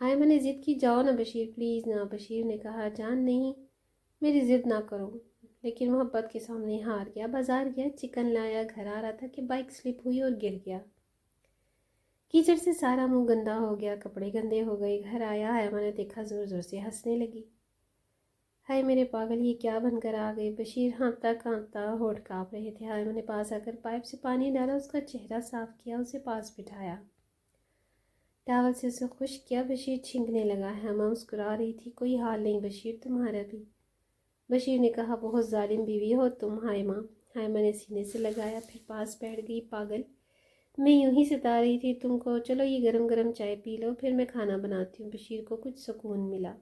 ہائمہ نے ضد کی، جاؤ نا بشیر پلیز نا۔ بشیر نے کہا جان نہیں، میری ضد نہ کرو، لیکن محبت کے سامنے ہار گیا۔ بازار گیا، چکن لایا، گھر آ رہا تھا کہ بائک سلپ ہوئی اور گر گیا۔ کیچڑ سے سارا منہ گندا ہو گیا، کپڑے گندے ہو گئے۔ گھر آیا، ہائمہ نے دیکھا، زور زور سے ہنسنے لگی۔ ہائے میرے پاگل، یہ کیا بن کر آ گئے؟ بشیر ہانپتا کانپتا، ہونٹ کانپ رہے تھے۔ ہائمہ نے پاس آ کر پائپ سے پانی ڈالا، اس کا چہرہ صاف کیا، اسے پاس بٹھایا، ٹاول سے اسے خشک کیا۔ بشیر چھینکنے لگا۔ ہائمہ مسکرا رہی تھی، کوئی حال نہیں بشیر تمہارا بھی؟ بشیر نے کہا بہت ظالم بیوی ہو تم ہائمہ۔ ہائمہ نے سینے سے لگایا، پھر پاس بیٹھ گئی۔ پاگل، میں یوں ہی ستا رہی تھی تم کو، چلو یہ گرم گرم چائے پی لو، پھر میں کھانا بناتی ہوں۔ بشیر کو کچھ سکون ملا۔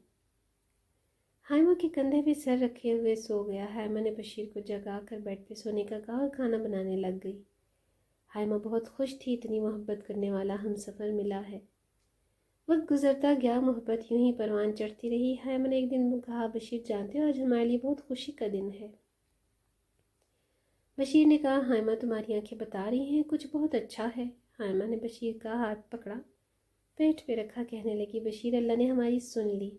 ہائمہ کے کندھے پہ سر رکھے ہوئے سو گیا۔ ہائمہ نے بشیر کو جگا کر بیڈ پہ سونے کا کہا اور کھانا بنانے لگ گئی۔ ہائمہ بہت خوش تھی، اتنی محبت کرنے والا ہمسفر ملا ہے۔ وقت گزرتا گیا، محبت یوں ہی پروان چڑھتی رہی۔ ہائمہ نے ایک دن کہا بشیر جانتے ہو آج ہمارے لیے بہت خوشی کا دن ہے؟ بشیر نے کہا ہائمہ تمہاری آنکھیں بتا رہی ہیں کچھ بہت اچھا ہے۔ ہائمہ نے بشیر کا ہاتھ پکڑا، پیٹ پہ رکھا، کہنے لگی بشیر اللہ نے ہماری سن لی،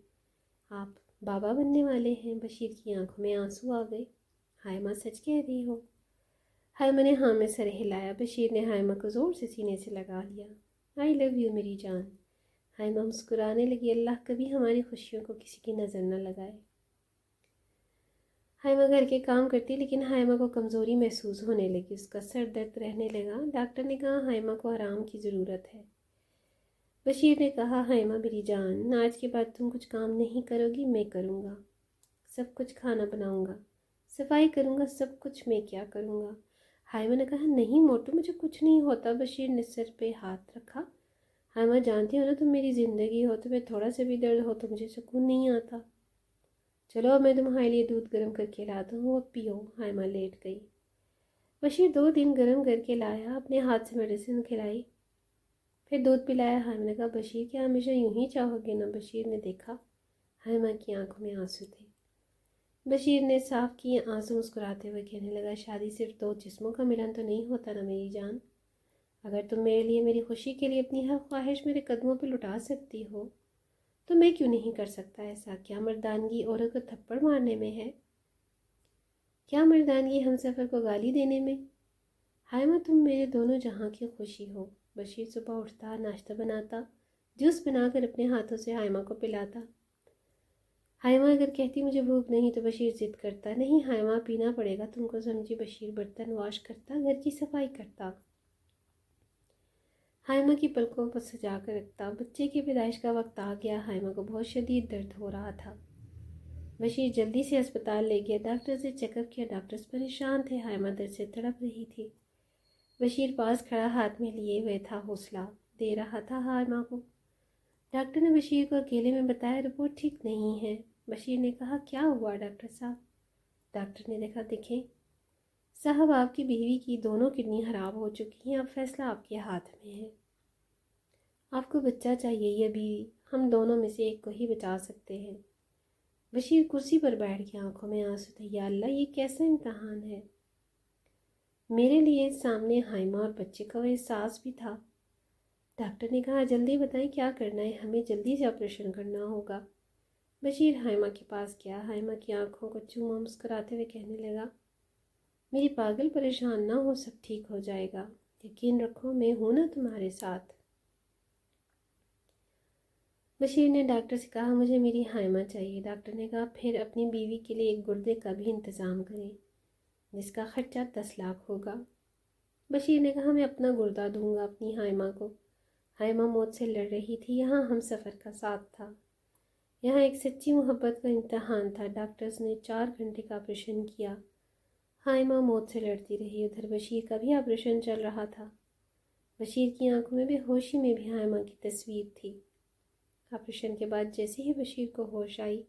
آپ بابا بننے والے ہیں۔ بشیر کی آنکھوں میں آنسو آ گئے۔ ہائمہ سچ کہہ رہی ہو؟ ہائمہ نے ہاں میں سر ہلایا۔ بشیر نے ہائمہ کو زور سے سینے سے لگا لیا۔ آئی لو یو میری جان۔ ہائمہ مسکرانے لگی، اللہ کبھی ہماری خوشیوں کو کسی کی نظر نہ لگائے۔ ہائمہ گھر کے کام کرتی، لیکن ہائمہ کو کمزوری محسوس ہونے لگی، اس کا سر درد رہنے لگا۔ ڈاکٹر نے کہا ہائمہ کو آرام کی ضرورت ہے۔ بشیر نے کہا ہائمہ میری جان، آج کے بعد تم کچھ کام نہیں کرو گی، میں کروں گا، سب کچھ کھانا بناؤں گا، صفائی کروں گا، سب کچھ میں کیا کروں گا۔ ہائمہ نے کہا نہیں موٹو مجھے کچھ نہیں ہوتا۔ بشیر نے سر پہ ہاتھ رکھا۔ ہائمہ جانتی ہو نا تم میری زندگی ہو، تمہیں تھوڑا سا بھی درد ہو تو مجھے سکون نہیں آتا۔ چلو اب میں تمہارے لیے دودھ گرم کر کے لاتا ہوں، اب پیو۔ ہائمہ لیٹ گئی۔ بشیر 2 دن گرم کر کے لایا، اپنے ہاتھ سے میڈیسن کھلائی، پھر دودھ پلایا۔ ہائمہ نے کہا بشیر کیا ہمیشہ یوں ہی چاہو گے نا؟ بشیر نے دیکھا ہائمہ کی آنکھوں میں آنسو تھے۔ بشیر نے صاف کیے آنسو، مسکراتے ہوئے کہنے لگا شادی صرف 2 جسموں کا ملن تو نہیں ہوتا نا میری جان۔ اگر تم میرے لیے، میری خوشی کے لیے اپنی ہر خواہش میرے قدموں پہ لٹا سکتی ہو تو میں کیوں نہیں کر سکتا ایسا؟ کیا مردانگی عورت کو تھپڑ مارنے میں ہے؟ کیا مردانگی ہمسفر کو گالی دینے میں؟ ہائمہ تم میرے دونوں جہاں کی خوشی ہو۔ بشیر صبح اٹھتا، ناشتہ بناتا، جوس بنا کر اپنے ہاتھوں سے ہائمہ کو پلاتا۔ ہائمہ اگر کہتی مجھے بھوک نہیں تو بشیر ضد کرتا نہیں ہائمہ پینا پڑے گا تم کو، سمجھی؟ بشیر برتن واش کرتا، گھر کی صفائی کرتا، ہائمہ کی پلکوں پر سجا کر رکھتا۔ بچے کی پیدائش کا وقت آ گیا، ہائمہ کو بہت شدید درد ہو رہا تھا۔ بشیر جلدی سے ہسپتال لے گیا، ڈاکٹر سے چیک اپ کیا، ڈاکٹرز پریشان تھے، ہائمہ درد سے تڑپ رہی تھی۔ بشیر پاس کھڑا ہاتھ میں لیے ہوئے تھا، حوصلہ دے رہا تھا ہائمہ کو۔ ڈاکٹر نے بشیر کو اکیلے میں بتایا رپورٹ ٹھیک نہیں ہے۔ بشیر نے کہا کیا ہوا ڈاکٹر صاحب؟ ڈاکٹر نے دیکھا دیکھیں صاحب آپ کی بیوی کی دونوں کڈنی خراب ہو چکی ہیں، اب فیصلہ آپ کے ہاتھ میں ہے، آپ کو بچہ چاہیے یا بیوی؟ ہم دونوں میں سے ایک کو ہی بچا سکتے ہیں۔ بشیر کرسی پر بیٹھ گیا، آنکھوں میں آنسو تھے۔ یا اللہ یہ کیسا امتحان ہے میرے لیے؟ سامنے ہائمہ اور بچے کا وہ احساس بھی تھا۔ ڈاکٹر نے کہا جلدی بتائیں کیا کرنا ہے، ہمیں جلدی سے آپریشن کرنا ہوگا۔ بشیر ہائمہ کے پاس گیا، ہائمہ کی آنکھوں کو چوما، مسکراتے ہوئے کہنے لگا میری پاگل پریشان نہ ہو، سب ٹھیک ہو جائے گا، یقین رکھو میں ہوں نا تمہارے ساتھ۔ بشیر نے ڈاکٹر سے کہا مجھے میری ہائمہ چاہیے۔ ڈاکٹر نے کہا پھر اپنی بیوی کے لیے ایک گردے کا بھی انتظام کریں جس کا خرچہ 10 لاکھ ہوگا۔ بشیر نے کہا میں اپنا گردہ دوں گا اپنی ہائمہ کو۔ ہائمہ موت سے لڑ رہی تھی، یہاں ہم سفر کا ساتھ تھا، یہاں ایک سچی محبت کا امتحان تھا۔ ڈاکٹرز نے 4 گھنٹے کا آپریشن کیا، ہائمہ موت سے لڑتی رہی، ادھر بشیر کا بھی آپریشن چل رہا تھا۔ بشیر کی آنکھوں میں بے ہوشی میں بھی ہائمہ کی تصویر تھی۔ آپریشن کے بعد جیسے ہی بشیر کو ہوش آئی،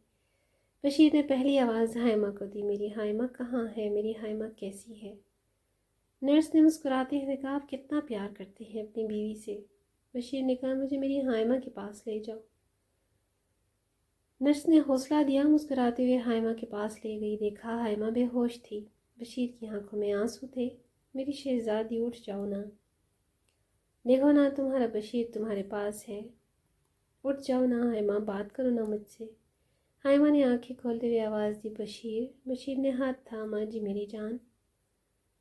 بشیر نے پہلی آواز ہائمہ کو دی، میری ہائمہ کہاں ہے، میری ہائمہ کیسی ہے؟ نرس نے مسکراتے ہوئے کہا آپ کتنا پیار کرتے ہیں اپنی بیوی سے۔ بشیر نے کہا مجھے میری ہائمہ کے پاس لے جاؤ۔ نرس نے حوصلہ دیا، مسکراتے ہوئے ہائمہ کے پاس لے گئی، دیکھا ہائمہ بے ہوش تھی، بشیر کی آنکھوں میں آنسو تھے۔ میری شہزادی اٹھ جاؤ نا، دیکھو نا تمہارا بشیر تمہارے پاس ہے۔ اٹھ جاؤ نا حائمہ، بات کرو نا مجھ سے۔ حائمہ نے آنکھیں کھولتے ہوئے آواز دی، بشیر۔ بشیر نے ہاتھ تھاما، جی میری جان۔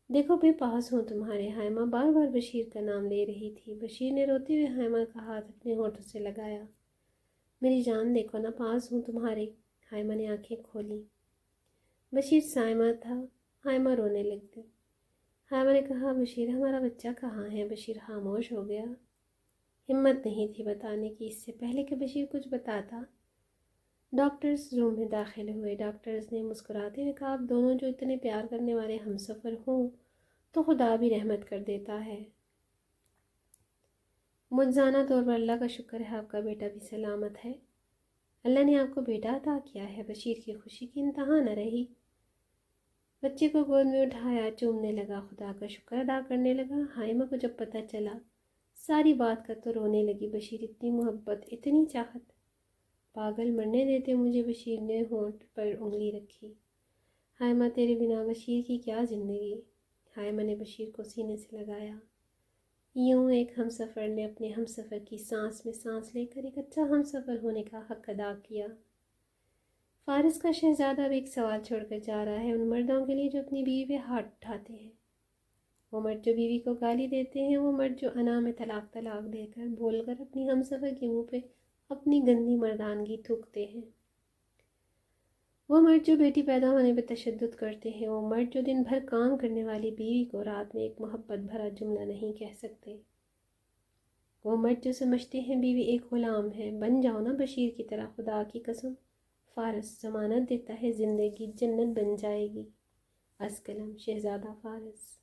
دیکھو میں پاس ہوں تمہارے۔ حائمہ بار بار بشیر کا نام لے رہی تھی۔ بشیر نے روتے ہوئے حائمہ کا ہاتھ اپنے ہونٹوں سے لگایا۔ میری جان دیکھو نا، پاس ہوں تمہارے۔ حائمہ نے آنکھیں کھولی۔ بشیر سائمہ تھا۔ حائمہ رونے لگ گئی۔ حائمہ نے کہا، بشیر ہمارا بچہ کہاں ہے؟ بشیر خاموش ہو گیا۔ ہمت نہیں تھی بتانے کی، اس سے پہلے کہ بشیر کچھ بتاتا۔ ڈاکٹرز روم میں داخل ہوئے۔ ڈاکٹرز نے مسکراتے ہوئے کہا، آپ دونوں جو اتنے پیار کرنے والے ہم سفر ہوں تو خدا بھی رحمت کر دیتا ہے۔ مجزانہ طور پر اللہ کا شکر ہے آپ کا بیٹا بھی سلامت ہے۔ اللہ نے آپ کو بیٹا عطا کیا ہے۔ بشیر کی خوشی کی انتہا نہ رہی۔ بچے کو گود میں اٹھایا، چومنے لگا، خدا کا شکر ادا کرنے لگا۔ حائمہ کو جب پتہ چلا ساری بات کا تو رونے لگی۔ بشیر، اتنی محبت، اتنی چاہت، پاگل، مرنے دیتے مجھے۔ بشیر نے ہونٹ پر انگلی رکھی۔ حائمہ تیرے بنا بشیر کی کیا زندگی؟ حائمہ نے بشیر کو سینے سے لگایا۔ یوں ایک ہم سفر نے اپنے ہم سفر کی سانس میں سانس لے کر ایک اچھا ہم سفر ہونے کا حق ادا کیا۔ فارس کا شہزادہ اب ایک سوال چھوڑ کر جا رہا ہے ان مردوں کے لیے جو اپنی بیوی پہ ہاتھ اٹھاتے ہیں۔ وہ مرد جو بیوی کو گالی دیتے ہیں، وہ مرد جو انا میں طلاق طلاق دے کر بول کر اپنی ہم سفر کے منہ پہ اپنی گندی مردانگی تھوکتے ہیں۔ وہ مرد جو بیٹی پیدا ہونے پہ تشدد کرتے ہیں۔ وہ مرد جو دن بھر کام کرنے والی بیوی کو رات میں ایک محبت بھرا جملہ نہیں کہہ سکتے۔ وہ مرد جو سمجھتے ہیں بیوی ایک غلام ہے۔ بن جاؤ نا بشیر کی طرح، خدا کی قسم، فارس ضمانت دیتا ہے زندگی جنت بن جائے گی۔ از قلم شہزادہ فارس۔